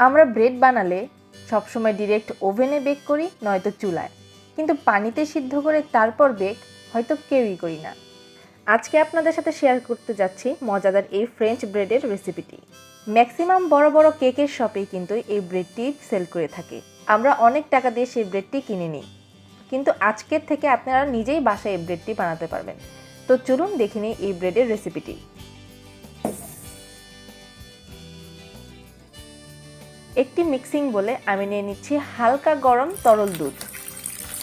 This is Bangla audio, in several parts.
আমরা ব্রেড বানালে সবসময় ডিরেক্ট ওভেনে বেক করি নয়তো চুলায়, কিন্তু পানিতে সিদ্ধ করে তারপর বেক হয়তো কেউই করি না। আজকে আপনাদের সাথে শেয়ার করতে যাচ্ছি মজাদার এই ফ্রেঞ্চ ব্রেডের রেসিপিটি। ম্যাক্সিমাম বড় বড় কেকের শপেই কিন্তু এই ব্রেডটি সেল করে থাকে। আমরা অনেক টাকা দিয়ে সেই ব্রেডটি কিনে নিই, কিন্তু আজকের থেকে আপনারা নিজেই বাসায় এই ব্রেডটি বানাতে পারবেন। তো চলুন দেখে নিই এই ব্রেডের রেসিপিটি। একটি মিক্সিং বলে আমি নিয়ে নিচ্ছি হালকা গরম তরল দুধ।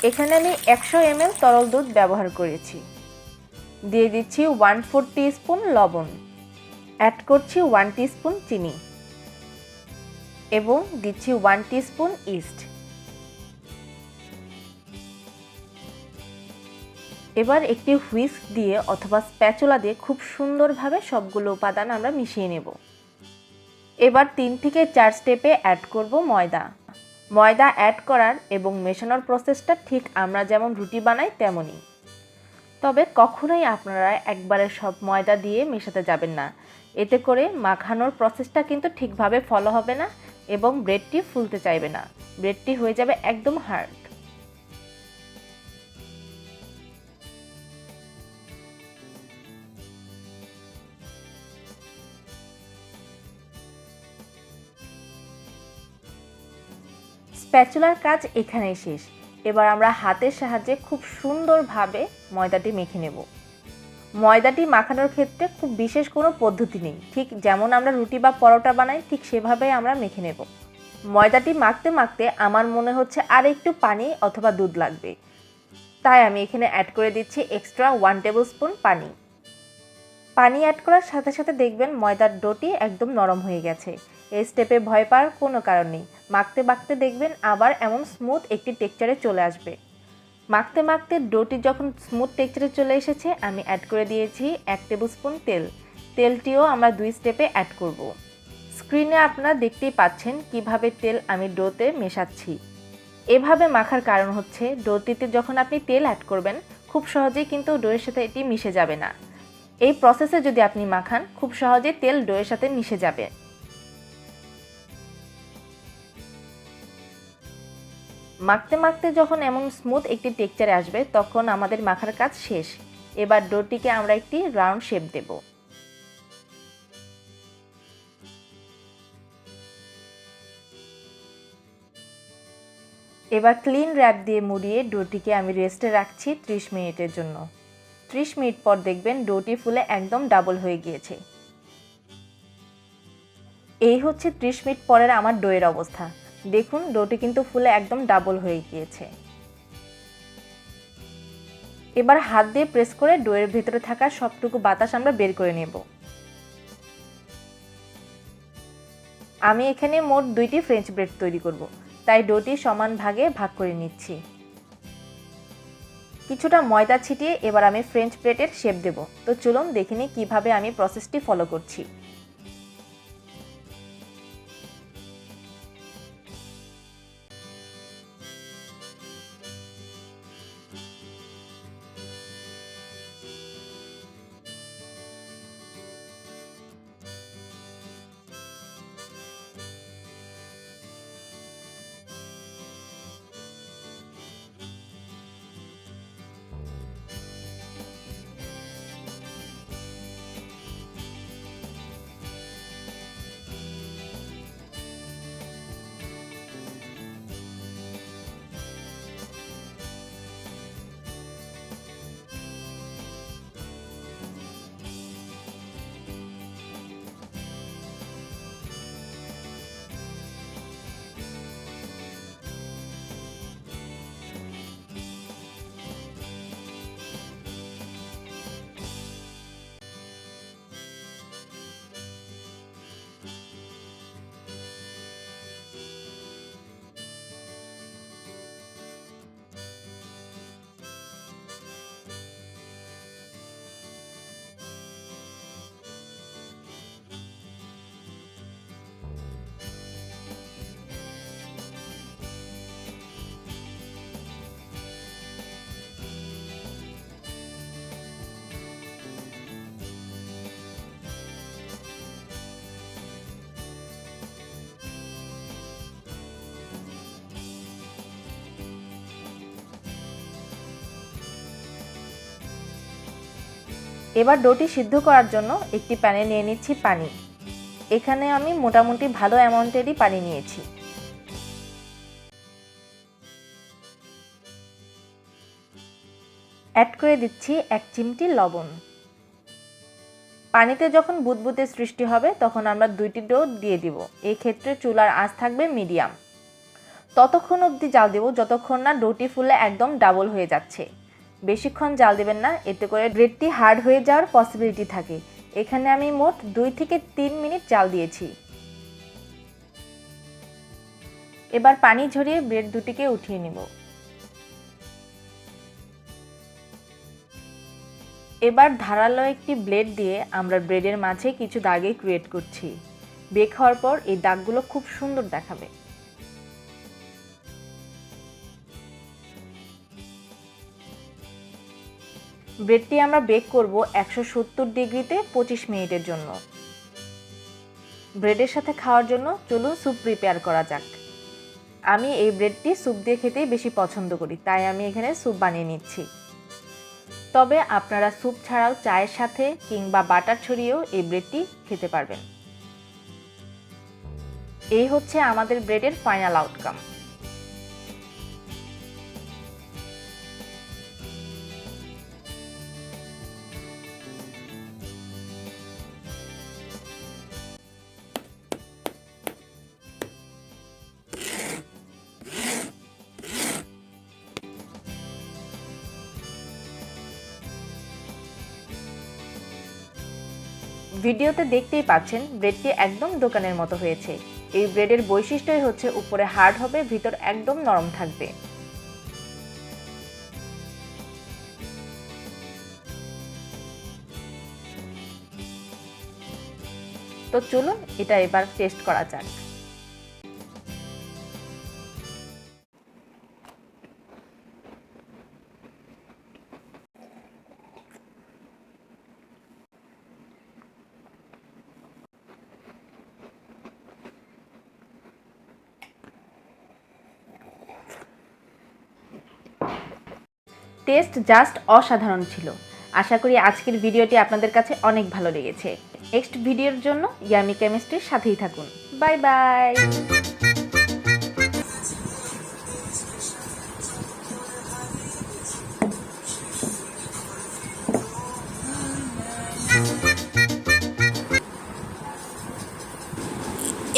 এখানে আমি 100 ml তরল দুধ ব্যবহার করেছি। দিয়ে দিচ্ছি 1/4 টিস্পুন লবণ, অ্যাড করছি 1 টিস্পুন চিনি এবং দিচ্ছি 1 টিস্পুন ইস্ট। এবার একটি হুইস্ক দিয়ে অথবা স্প্যাচুলা দিয়ে খুব সুন্দরভাবে সবগুলো উপাদান আমরা মিশিয়ে নেব। এবার 3 থেকে 4 স্টেপে অ্যাড করব ময়দা। ময়দা অ্যাড করার এবং মেশানোর প্রসেসটা ঠিক আমরা যেমন রুটি বানাই তেমনই। তবে কখনোই আপনারা একবারে সব ময়দা দিয়ে মেশাতে যাবেন না, এতে করে মাখানোর প্রসেসটা কিন্তু ঠিকভাবে ফলো হবে না এবং ব্রেডটি ফুলতে চাইবে না, ব্রেডটি হয়ে যাবে একদম হার্ড। স্প্যাচুলার কাজ এখানেই শেষ। এবার আমরা হাতের সাহায্যে খুব সুন্দরভাবে ময়দাটি মেখে নেব। ময়দাটি মাখানোর ক্ষেত্রে খুব বিশেষ কোনো পদ্ধতি নেই, ঠিক যেমন আমরা রুটি বা পরোটা বানাই ঠিক সেভাবেই আমরা মেখে নেব। ময়দাটি মাখতে মাখতে আমার মনে হচ্ছে আর একটু পানি অথবা দুধ লাগবে, তাই আমি এখানে অ্যাড করে দিচ্ছি এক্সট্রা 1 টেবিল স্পুন পানি। পানি অ্যাড করার সাথে সাথে দেখবেন ময়দার ডোটি একদম নরম হয়ে গেছে। এই স্টেপে ভয় পাওয়ার কোনো কারণ নেই। মাখতে মাখতে দেখবেন আবার এমন স্মুথ একটি টেক্সচারে চলে আসবে। মাখতে মাখতে ডোটি যখন স্মুথ টেক্সচারে চলে এসেছে, আমি অ্যাড করে দিয়েছি 1 টেবিল স্পুন তেল। তেলটিও আমরা 2 স্টেপে অ্যাড করব। স্ক্রিনে আপনারা দেখতেই পাচ্ছেন কিভাবে তেল আমি ডোতে মেশাচ্ছি। এভাবে মাখার কারণ হচ্ছে ডোটিতে যখন আপনি তেল অ্যাড করবেন খুব সহজেই কিন্তু ডোয়ের সাথে এটি মিশে যাবে না। এই প্রসেসে যদি আপনি মাখান খুব সহজেই তেল ডোয়ের সাথে মিশে যাবে। মাখতে মাখতে যখন এমন স্মুথ একটি টেক্সচারে আসবে তখন আমাদের মাখার কাজ শেষ। এবার ডোটিকে আমরা একটি রাউন্ড শেপ দেব। এবার ক্লিন র্যাপ দিয়ে মুড়িয়ে ডোটিকে আমি রেস্টে রাখছি 30 মিনিটের জন্য। 30 মিনিট পর দেখবেন ডোটি ফুলে একদম ডাবল হয়ে গিয়েছে। এই হচ্ছে 30 মিনিট পরের আমার ডোয়ের অবস্থা। দেখুন ডোটি কিন্তু ফুলে একদম ডাবল হয়ে গিয়েছে। এবার হাত দিয়ে প্রেস করে ডোয়ের ভেতরে থাকা সবটুকু বাতাস আমরা বের করে নেব। আমি এখানে মোট 2টি ফ্রেঞ্চ ব্রেড তৈরি করব, তাই ডোটি সমান ভাগে ভাগ করে নিচ্ছি। কিছুটা ময়দা ছিটিয়ে এবার আমি ফ্রেঞ্চ ব্রেডের শেপ দেব। তো চলুন দেখে নিই কিভাবে আমি প্রসেসটি ফলো করছি। এবার ডোটি সিদ্ধ করার জন্য একটি প্যানে নিয়ে নিচ্ছি পানি। এখানে আমি মোটামুটি ভালো অ্যামাউন্টেরই পানি নিয়েছি। অ্যাড করে দিচ্ছি 1 চিমটি লবণ। পানিতে যখন বুদবুদের সৃষ্টি হবে তখন আমরা 2টি ডো দিয়ে দিব। এই ক্ষেত্রে চুলার আঁচ থাকবে মিডিয়াম। ততক্ষণ অবধি জাল দেব যতক্ষণ না ডোটি ফুলে একদম ডাবল হয়ে যাচ্ছে। বেশিক্ষণ জাল দেবেন না, এতে করে ব্রেডটি হার্ড হয়ে যাওয়ার পসিবিলিটি থাকে। এখানে আমি মোট 2 থেকে 3 মিনিট জাল দিয়েছি। এবার পানি ঝরিয়ে ব্রেড দুটিকে উঠিয়ে নেব। এবার ধারালো একটি ব্লেড দিয়ে আমরা ব্রেডের মাঝে কিছু দাগে ক্রিয়েট করছি। বেক হওয়ার পর এই দাগগুলো খুব সুন্দর দেখাবে। ব্রেডটি আমরা বেক করব 170 ডিগ্রিতে 25 মিনিটের জন্য। ব্রেডের সাথে খাওয়ার জন্য চলুন স্যুপ প্রিপেয়ার করা যাক। আমি এই ব্রেডটি স্যুপ দিয়ে খেতেই বেশি পছন্দ করি, তাই আমি এখানে স্যুপ বানিয়ে নিচ্ছি। তবে আপনারা স্যুপ ছাড়াও চায়ের সাথে কিংবা বাটার ছড়িয়েও এই ব্রেডটি খেতে পারবেন। এই হচ্ছে আমাদের ব্রেডের ফাইনাল আউটকাম। ভিডিওতে দেখতেই পাচ্ছেন ব্রেডটি একদম দোকানের মতো হয়েছে। এই ব্রেডের বৈশিষ্ট্যই হচ্ছে উপরে হার্ড হবে, ভিতর একদম নরম থাকবে। তো চলুন এটা এবার টেস্ট করা যাক। টেস্ট জাস্ট অসাধারণ ছিল। আশা করি আজকের ভিডিওটি আপনাদের কাছে অনেক ভালো লেগেছে। নেক্সট ভিডিওর জন্য ইয়ামি কেমিস্ট্রির সাথেই থাকুন। Bye bye.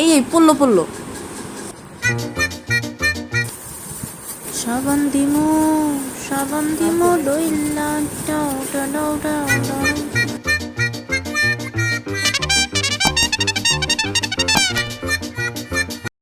এই পড়লো পড়লো সাবান দিমো দইলা